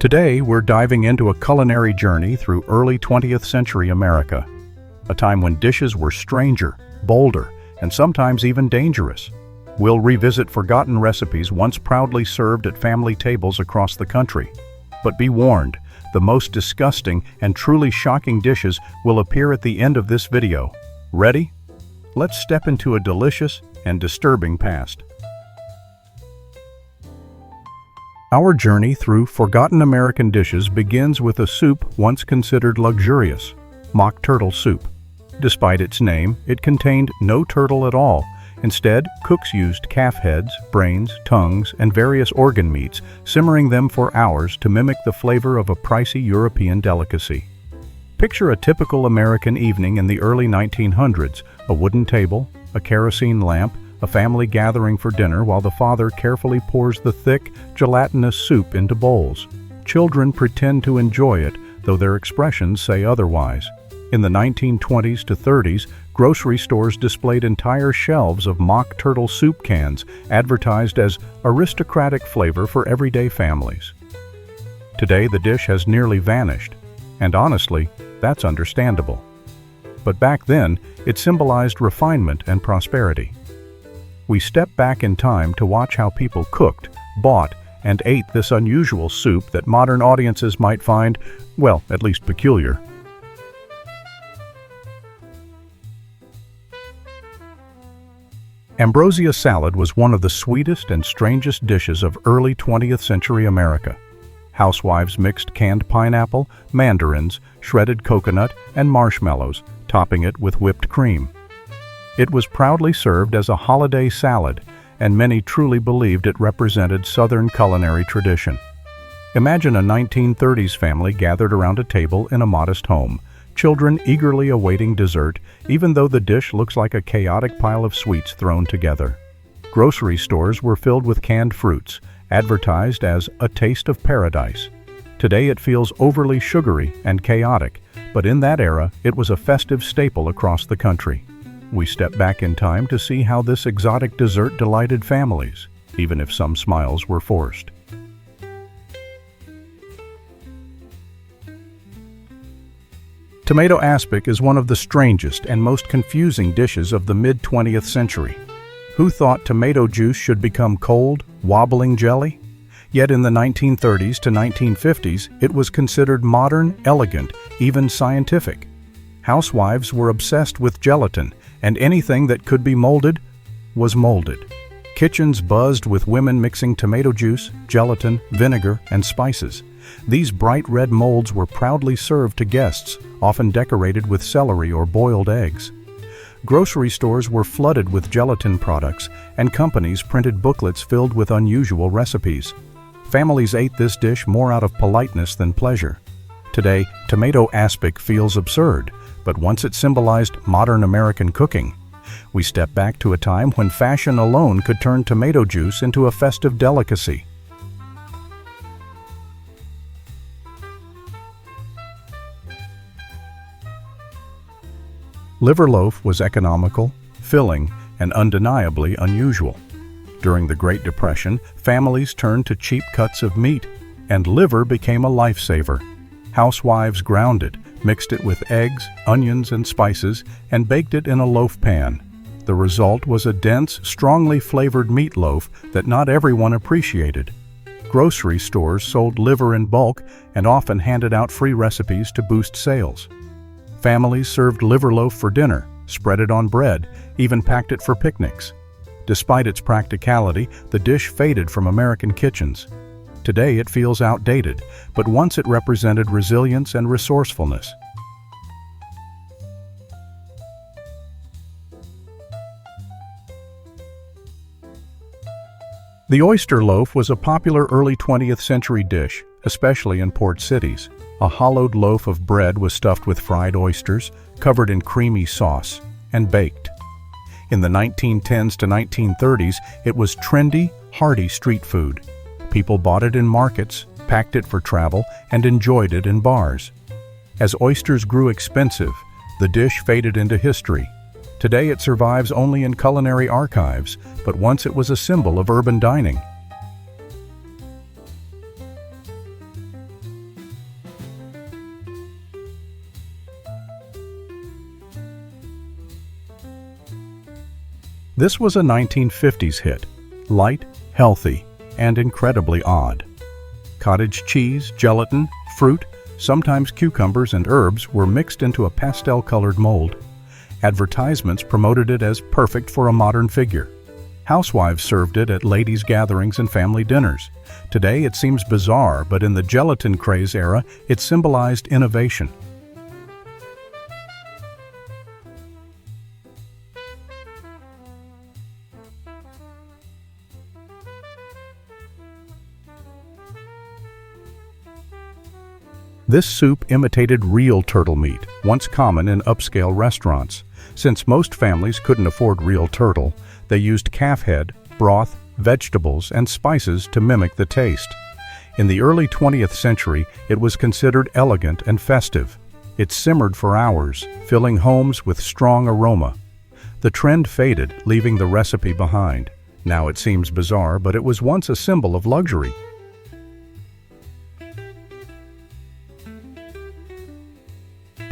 Today, we're diving into a culinary journey through early 20th century America, a time when dishes were stranger, bolder, and sometimes even dangerous. We'll revisit forgotten recipes once proudly served at family tables across the country. But be warned, the most disgusting and truly shocking dishes will appear at the end of this video. Ready? Let's step into a delicious and disturbing past. Our journey through forgotten American dishes begins with a soup once considered luxurious, mock turtle soup. Despite its name, it contained no turtle at all. Instead, cooks used calf heads, brains, tongues, and various organ meats, simmering them for hours to mimic the flavor of a pricey European delicacy. Picture a typical American evening in the early 1900s, a wooden table, a kerosene lamp, a family gathering for dinner while the father carefully pours the thick, gelatinous soup into bowls. Children pretend to enjoy it, though their expressions say otherwise. In the 1920s to 30s, grocery stores displayed entire shelves of mock turtle soup cans, advertised as aristocratic flavor for everyday families. Today, the dish has nearly vanished, and honestly, that's understandable. But back then, it symbolized refinement and prosperity. We step back in time to watch how people cooked, bought, and ate this unusual soup that modern audiences might find, well, at least peculiar. Ambrosia salad was one of the sweetest and strangest dishes of early 20th century America. Housewives mixed canned pineapple, mandarins, shredded coconut, and marshmallows, topping it with whipped cream. It was proudly served as a holiday salad, and many truly believed it represented Southern culinary tradition. Imagine a 1930s family gathered around a table in a modest home, children eagerly awaiting dessert, even though the dish looks like a chaotic pile of sweets thrown together. Grocery stores were filled with canned fruits, advertised as a taste of paradise. Today it feels overly sugary and chaotic, but in that era, it was a festive staple across the country. We step back in time to see how this exotic dessert delighted families, even if some smiles were forced. Tomato aspic is one of the strangest and most confusing dishes of the mid-20th century. Who thought tomato juice should become cold, wobbling jelly? Yet in the 1930s to 1950s, it was considered modern, elegant, even scientific. Housewives were obsessed with gelatin, and anything that could be molded was molded. Kitchens buzzed with women mixing tomato juice, gelatin, vinegar, and spices. These bright red molds were proudly served to guests, often decorated with celery or boiled eggs. Grocery stores were flooded with gelatin products, and companies printed booklets filled with unusual recipes. Families ate this dish more out of politeness than pleasure. Today, tomato aspic feels absurd, but once it symbolized modern American cooking. We step back to a time when fashion alone could turn tomato juice into a festive delicacy. Liver loaf was economical, filling, and undeniably unusual. During the Great Depression, families turned to cheap cuts of meat, and liver became a lifesaver. Housewives ground it, mixed it with eggs, onions, and spices, and baked it in a loaf pan. The result was a dense, strongly flavored meatloaf that not everyone appreciated. Grocery stores sold liver in bulk and often handed out free recipes to boost sales. Families served liver loaf for dinner, spread it on bread, even packed it for picnics. Despite its practicality, the dish faded from American kitchens. Today it feels outdated, but once it represented resilience and resourcefulness. The oyster loaf was a popular early 20th century dish, especially in port cities. A hollowed loaf of bread was stuffed with fried oysters, covered in creamy sauce, and baked. In the 1910s to 1930s, it was trendy, hearty street food. People bought it in markets, packed it for travel, and enjoyed it in bars. As oysters grew expensive, the dish faded into history. Today it survives only in culinary archives, but once it was a symbol of urban dining. This was a 1950s hit, light, healthy, and incredibly odd. Cottage cheese, gelatin, fruit, sometimes cucumbers and herbs were mixed into a pastel-colored mold. Advertisements promoted it as perfect for a modern figure. Housewives served it at ladies' gatherings and family dinners. Today it seems bizarre, but in the gelatin craze era, it symbolized innovation. This soup imitated real turtle meat, once common in upscale restaurants. Since most families couldn't afford real turtle, they used calf head, broth, vegetables, and spices to mimic the taste. In the early 20th century, it was considered elegant and festive. It simmered for hours, filling homes with strong aroma. The trend faded, leaving the recipe behind. Now it seems bizarre, but it was once a symbol of luxury.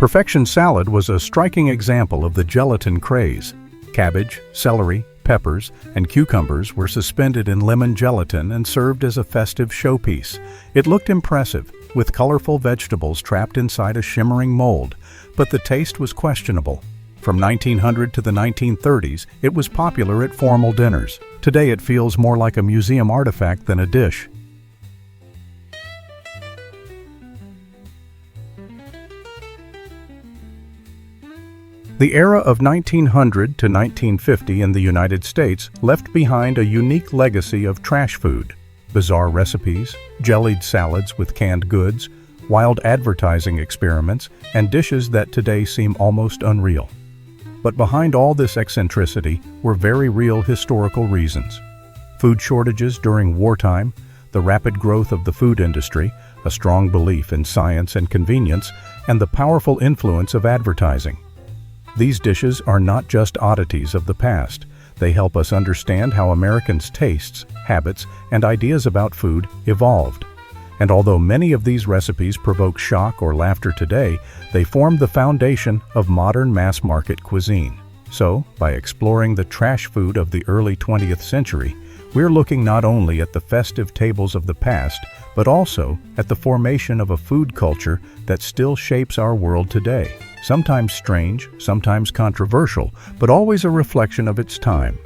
Perfection salad was a striking example of the gelatin craze. Cabbage, celery, peppers, and cucumbers were suspended in lemon gelatin and served as a festive showpiece. It looked impressive, with colorful vegetables trapped inside a shimmering mold, but the taste was questionable. From 1900 to the 1930s, it was popular at formal dinners. Today it feels more like a museum artifact than a dish. The era of 1900 to 1950 in the United States left behind a unique legacy of trash food, bizarre recipes, jellied salads with canned goods, wild advertising experiments, and dishes that today seem almost unreal. But behind all this eccentricity were very real historical reasons. Food shortages during wartime, the rapid growth of the food industry, a strong belief in science and convenience, and the powerful influence of advertising. These dishes are not just oddities of the past. They help us understand how Americans' tastes, habits, and ideas about food evolved. And although many of these recipes provoke shock or laughter today, they form the foundation of modern mass-market cuisine. So, by exploring the trash food of the early 20th century, we're looking not only at the festive tables of the past, but also at the formation of a food culture that still shapes our world today. Sometimes strange, sometimes controversial, but always a reflection of its time.